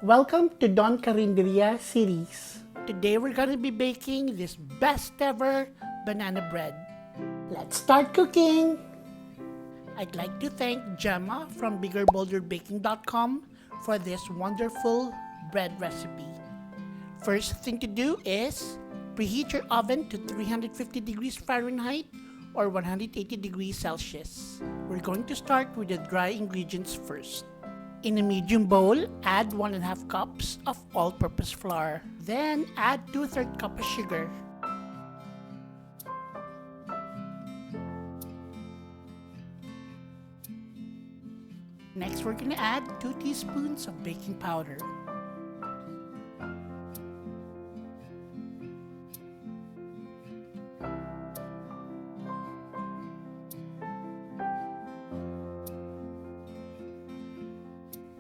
Welcome to Don Carinderia series. Today we're gonna be baking this best ever banana bread. Let's start cooking! I'd like to thank Gemma from BiggerBolderBaking.com for this wonderful bread recipe. First thing to do is preheat your oven to 350 degrees Fahrenheit or 180 degrees Celsius. We're going to start with the dry ingredients first. In a medium bowl, add 1.5 cups of all-purpose flour. Then add 2/3 cup of sugar. Next, we're gonna add 2 teaspoons of baking powder.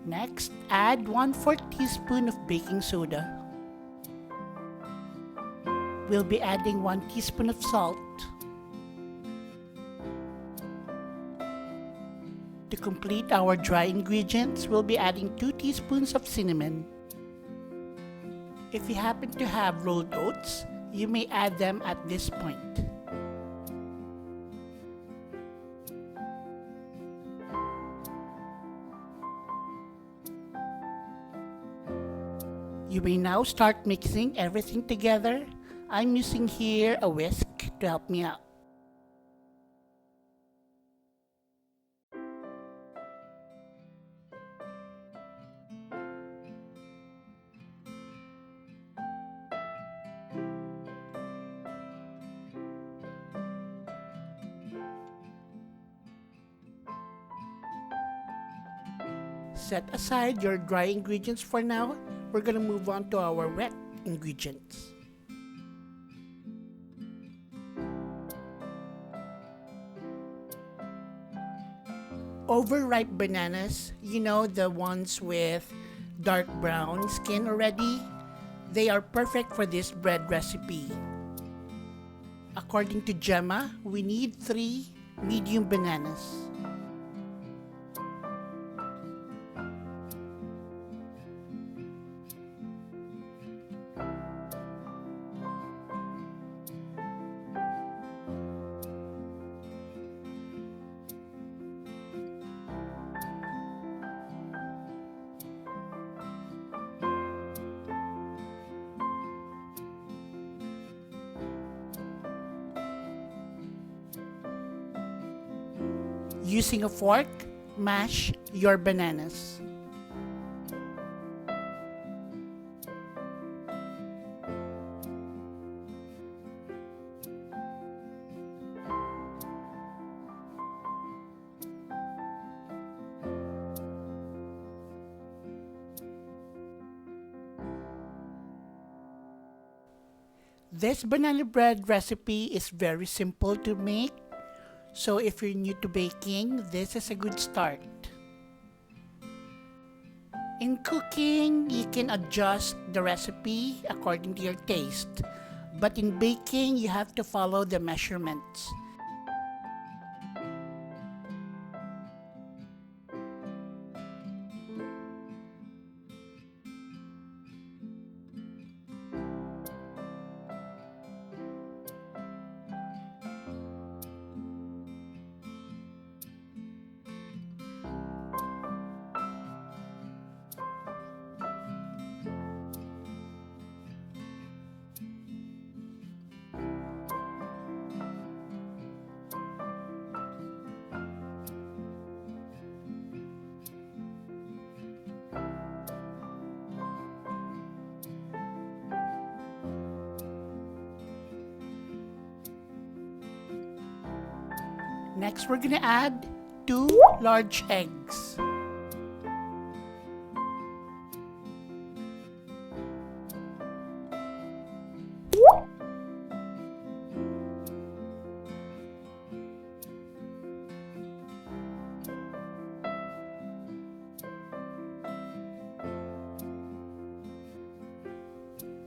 Next, add 1/4 teaspoon of baking soda. We'll be adding 1 teaspoon of salt. To complete our dry ingredients, we'll be adding 2 teaspoons of cinnamon. If you happen to have rolled oats, you may add them at this point. You may now start mixing everything together. I'm using here a whisk to help me out. Set aside your dry ingredients for now. We're gonna move on to our wet ingredients. Overripe bananas, you know, the ones with dark brown skin already, they are perfect for this bread recipe. According to Gemma, we need 3 medium bananas. Using a fork, mash your bananas. This banana bread recipe is very simple to make. So if you're new to baking, this is a good start. In cooking, you can adjust the recipe according to your taste. But in baking, you have to follow the measurements. Next, we're gonna add 2 large eggs.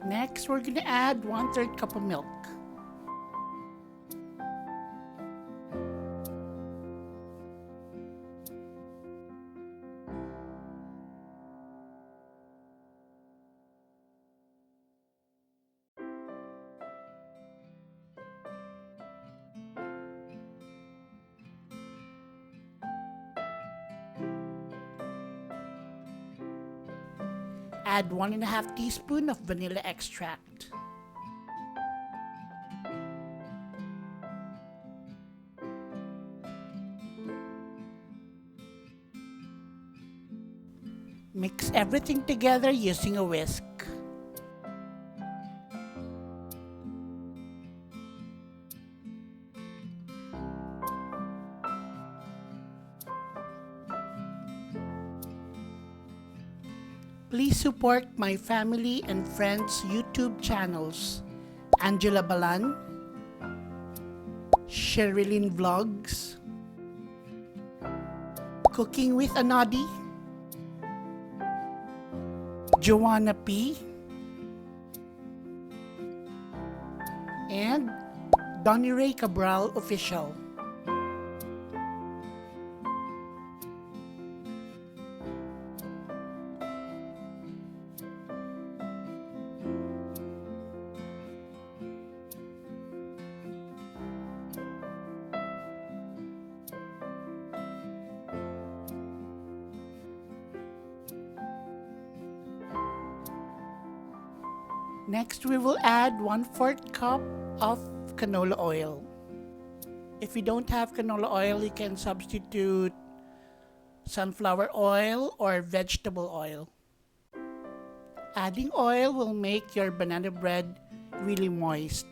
Next, we're gonna add 1/3 cup of milk. Add 1.5 teaspoon of vanilla extract. Mix everything together using a whisk. Please support my family and friends' YouTube channels: Angela Balan, Sherilyn Vlogs, Cooking with Anadi, Joanna P, and Donnie Ray Cabral Official. Next, we will add 1/4 cup of canola oil. If you don't have canola oil, you can substitute sunflower oil or vegetable oil. Adding oil will make your banana bread really moist.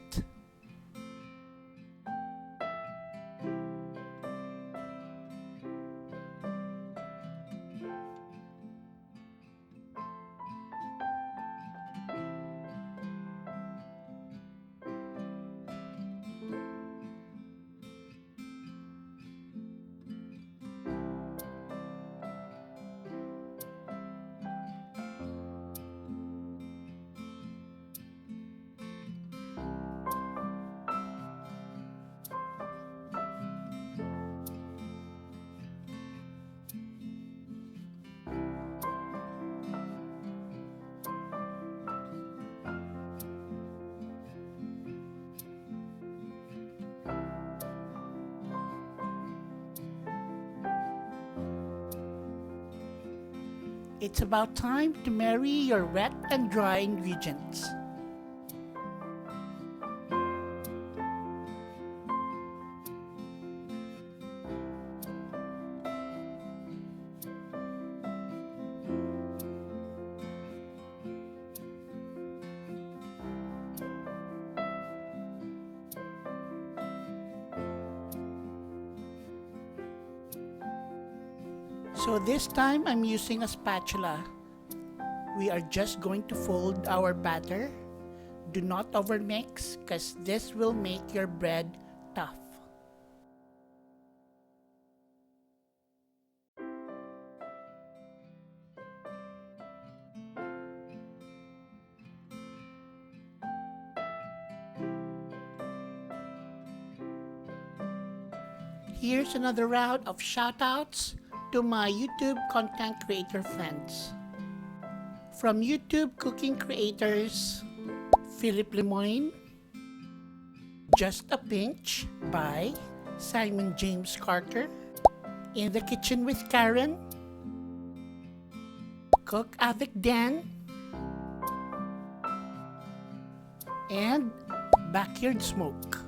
It's about time to marry your wet and dry ingredients. So this time I'm using a spatula. We are just going to fold our batter. Do not overmix because this will make your bread tough. Here's another round of shoutouts to my YouTube content creator friends. From YouTube cooking creators, Philip Lemoyne, Just a Pinch by Simon James Carter, In the Kitchen with Karen, Cook avec Dan, and Backyard Smoke.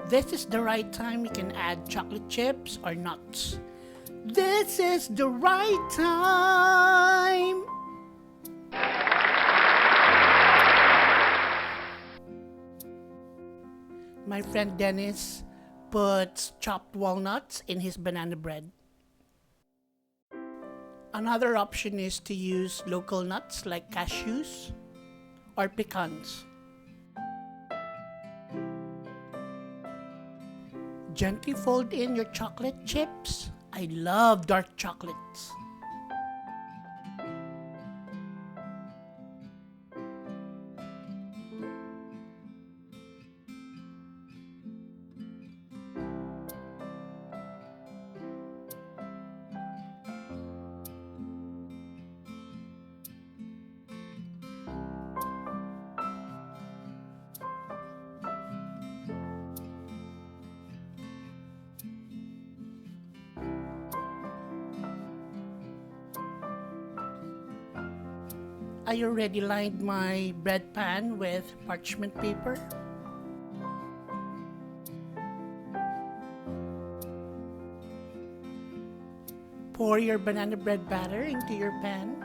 This is the right time you can add chocolate chips or nuts. This is the right time! My friend Dennis puts chopped walnuts in his banana bread. Another option is to use local nuts like cashews or pecans. Gently fold in your chocolate chips. I love dark chocolates. I already lined my bread pan with parchment paper. Pour your banana bread batter into your pan.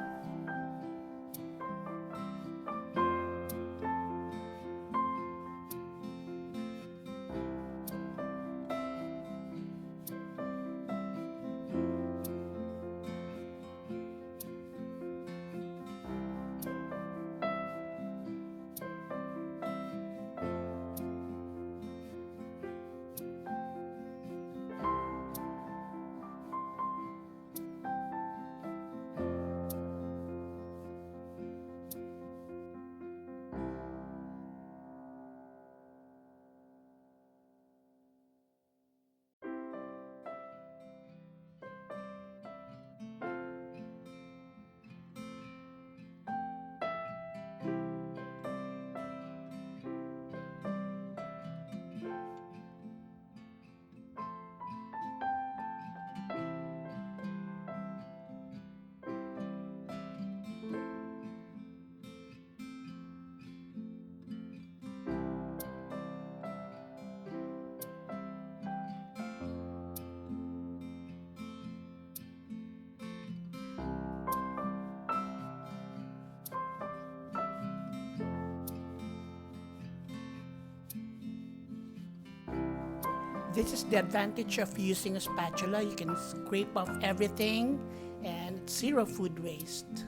This is the advantage of using a spatula. You can scrape off everything and it's zero food waste.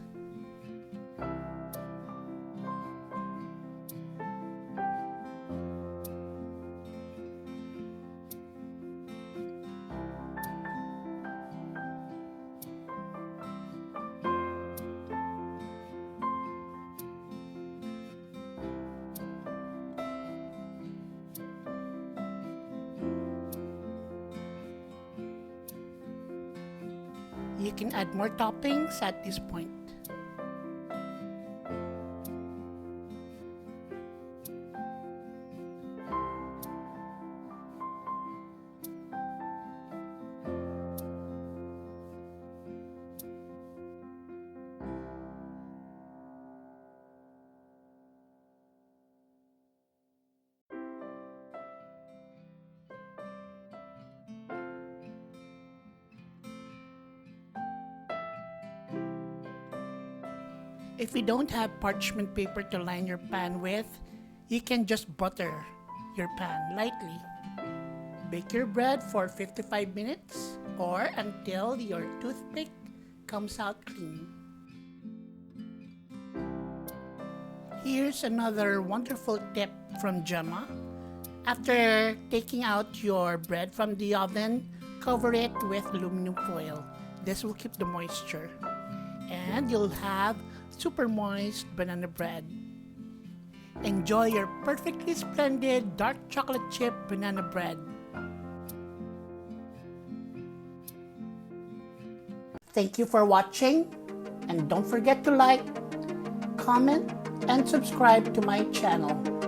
You can add more toppings at this point. If you don't have parchment paper to line your pan with, you can just butter your pan lightly. Bake your bread for 55 minutes or until your toothpick comes out clean. Here's another wonderful tip from Gemma. After taking out your bread from the oven, cover it with aluminum foil. This will keep the moisture. And you'll have super moist banana bread. Enjoy your perfectly splendid dark chocolate chip banana bread. Thank you for watching, and don't forget to like, comment, and subscribe to my channel.